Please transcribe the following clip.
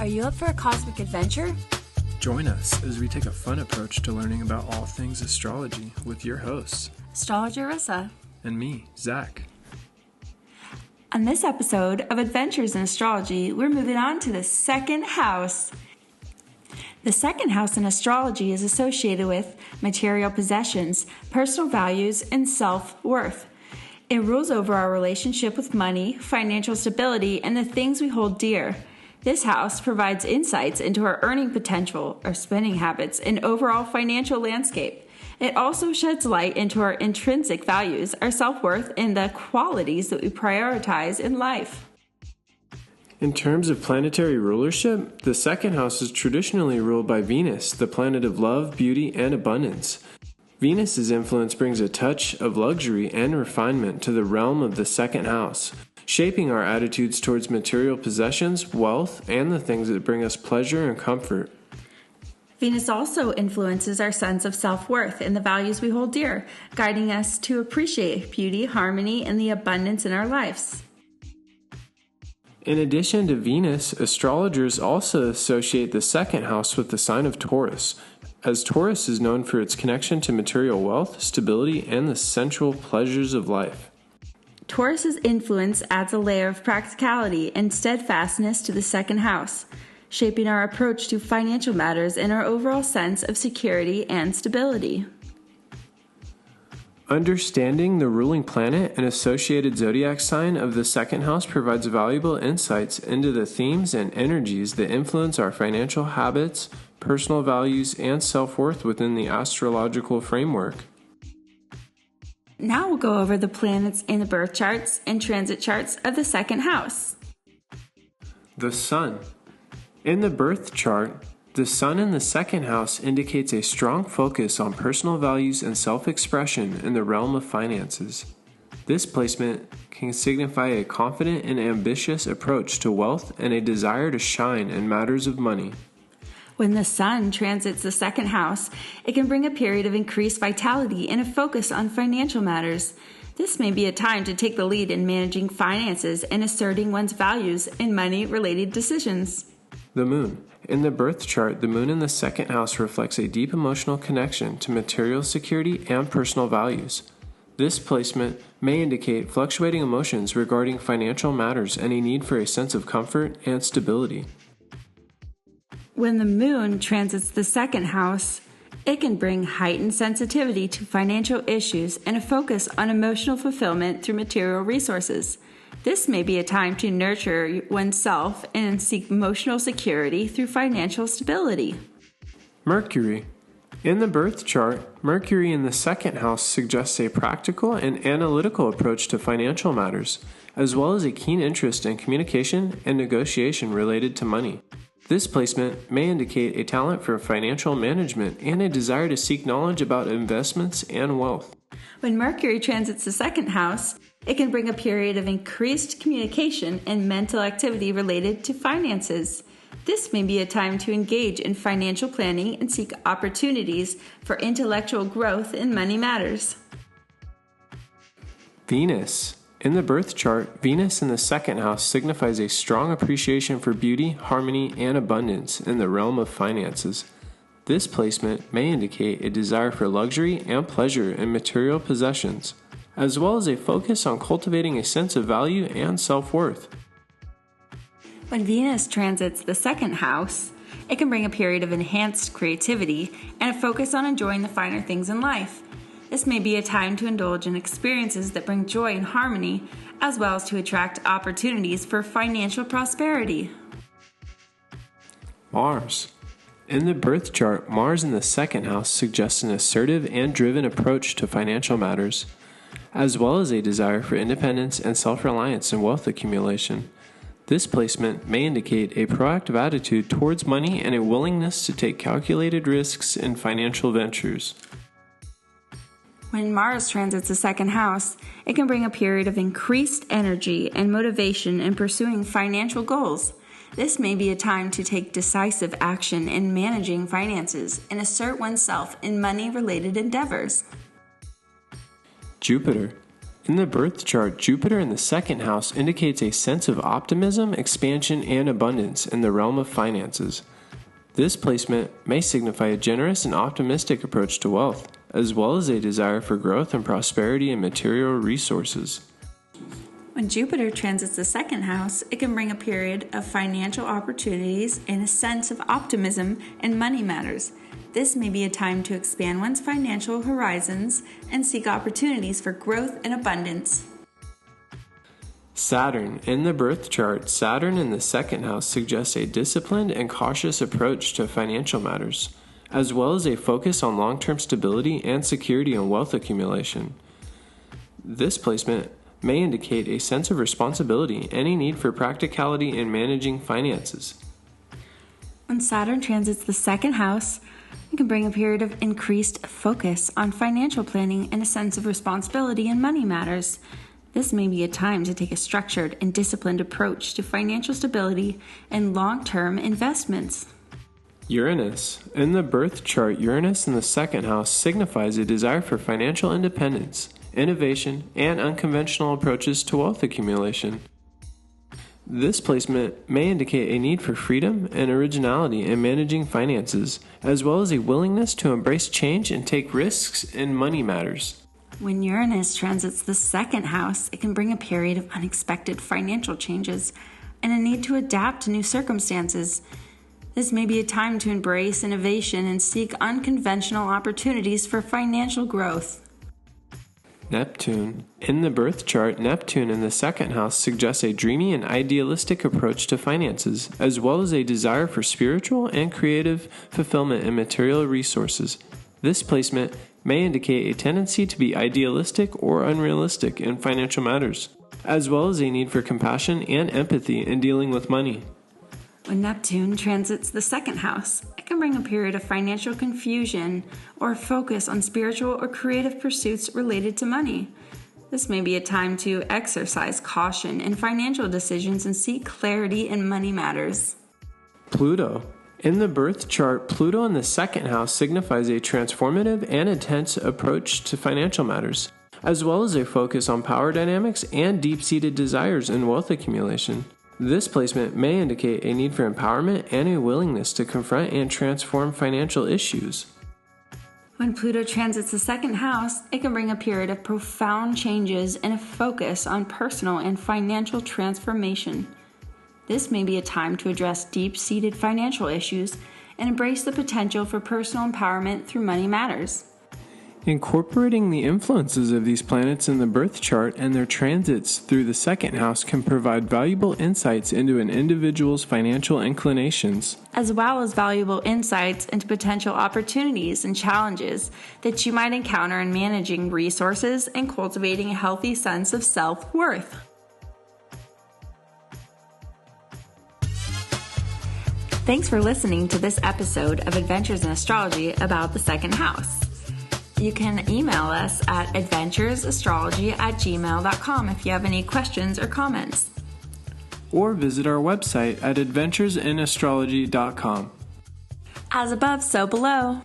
Are you up for a cosmic adventure? Join us as we take a fun approach to learning about all things astrology with your hosts, Astrology Rissa, and me, Zach. On this episode of Adventures in Astrology, we're moving on to the second house. The second house in astrology is associated with material possessions, personal values, and self-worth. It rules over our relationship with money, financial stability, and the things we hold dear. This house provides insights into our earning potential, our spending habits, and overall financial landscape. It also sheds light into our intrinsic values, our self-worth, and the qualities that we prioritize in life. In terms of planetary rulership, the second house is traditionally ruled by Venus, the planet of love, beauty, and abundance. Venus's influence brings a touch of luxury and refinement to the realm of the second house, shaping our attitudes towards material possessions, wealth, and the things that bring us pleasure and comfort. Venus also influences our sense of self-worth and the values we hold dear, guiding us to appreciate beauty, harmony, and the abundance in our lives. In addition to Venus, astrologers also associate the second house with the sign of Taurus, as Taurus is known for its connection to material wealth, stability, and the sensual pleasures of life. Taurus's influence adds a layer of practicality and steadfastness to the second house, shaping our approach to financial matters and our overall sense of security and stability. Understanding the ruling planet and associated zodiac sign of the second house provides valuable insights into the themes and energies that influence our financial habits, personal values, and self-worth within the astrological framework. Now we'll go over the planets in the birth charts and transit charts of the second house. The Sun. In the birth chart, the Sun in the second house indicates a strong focus on personal values and self-expression in the realm of finances. This placement can signify a confident and ambitious approach to wealth and a desire to shine in matters of money. When the Sun transits the second house, it can bring a period of increased vitality and a focus on financial matters. This may be a time to take the lead in managing finances and asserting one's values in money-related decisions. The Moon. In the birth chart, the Moon in the second house reflects a deep emotional connection to material security and personal values. This placement may indicate fluctuating emotions regarding financial matters and a need for a sense of comfort and stability. When the Moon transits the second house, it can bring heightened sensitivity to financial issues and a focus on emotional fulfillment through material resources. This may be a time to nurture oneself and seek emotional security through financial stability. Mercury. In the birth chart, Mercury in the second house suggests a practical and analytical approach to financial matters, as well as a keen interest in communication and negotiation related to money. This placement may indicate a talent for financial management and a desire to seek knowledge about investments and wealth. When Mercury transits the second house, it can bring a period of increased communication and mental activity related to finances. This may be a time to engage in financial planning and seek opportunities for intellectual growth in money matters. Venus. In the birth chart, Venus in the second house signifies a strong appreciation for beauty, harmony, and abundance in the realm of finances. This placement may indicate a desire for luxury and pleasure in material possessions, as well as a focus on cultivating a sense of value and self-worth. When Venus transits the second house, it can bring a period of enhanced creativity and a focus on enjoying the finer things in life. This may be a time to indulge in experiences that bring joy and harmony, as well as to attract opportunities for financial prosperity. Mars. In the birth chart, Mars in the second house suggests an assertive and driven approach to financial matters, as well as a desire for independence and self-reliance in wealth accumulation. This placement may indicate a proactive attitude towards money and a willingness to take calculated risks in financial ventures. When Mars transits the second house, it can bring a period of increased energy and motivation in pursuing financial goals. This may be a time to take decisive action in managing finances and assert oneself in money-related endeavors. Jupiter. In the birth chart, Jupiter in the second house indicates a sense of optimism, expansion, and abundance in the realm of finances. This placement may signify a generous and optimistic approach to wealth, as well as a desire for growth and prosperity in material resources. When Jupiter transits the second house, it can bring a period of financial opportunities and a sense of optimism in money matters. This may be a time to expand one's financial horizons and seek opportunities for growth and abundance. Saturn. In the birth chart, Saturn in the second house suggests a disciplined and cautious approach to financial matters, as well as a focus on long-term stability and security in wealth accumulation. This placement may indicate a sense of responsibility and a need for practicality in managing finances. When Saturn transits the second house, it can bring a period of increased focus on financial planning and a sense of responsibility in money matters. This may be a time to take a structured and disciplined approach to financial stability and long-term investments. Uranus. In the birth chart, Uranus in the second house signifies a desire for financial independence, innovation, and unconventional approaches to wealth accumulation. This placement may indicate a need for freedom and originality in managing finances, as well as a willingness to embrace change and take risks in money matters. When Uranus transits the second house, it can bring a period of unexpected financial changes and a need to adapt to new circumstances. This may be a time to embrace innovation and seek unconventional opportunities for financial growth. Neptune. In the birth chart, Neptune in the second house suggests a dreamy and idealistic approach to finances, as well as a desire for spiritual and creative fulfillment in material resources. This placement may indicate a tendency to be idealistic or unrealistic in financial matters, as well as a need for compassion and empathy in dealing with money. When Neptune transits the second house, it can bring a period of financial confusion or focus on spiritual or creative pursuits related to money. This may be a time to exercise caution in financial decisions and seek clarity in money matters. Pluto. In the birth chart, Pluto in the second house signifies a transformative and intense approach to financial matters, as well as a focus on power dynamics and deep-seated desires in wealth accumulation. This placement may indicate a need for empowerment and a willingness to confront and transform financial issues. When Pluto transits the second house, it can bring a period of profound changes and a focus on personal and financial transformation. This may be a time to address deep-seated financial issues and embrace the potential for personal empowerment through money matters. Incorporating the influences of these planets in the birth chart and their transits through the second house can provide valuable insights into an individual's financial inclinations, as well as valuable insights into potential opportunities and challenges that you might encounter in managing resources and cultivating a healthy sense of self-worth. Thanks for listening to this episode of Adventures in Astrology about the second house. You can email us at adventuresastrology@gmail.com if you have any questions or comments. or visit our website at adventuresinastrology.com. As above, so below.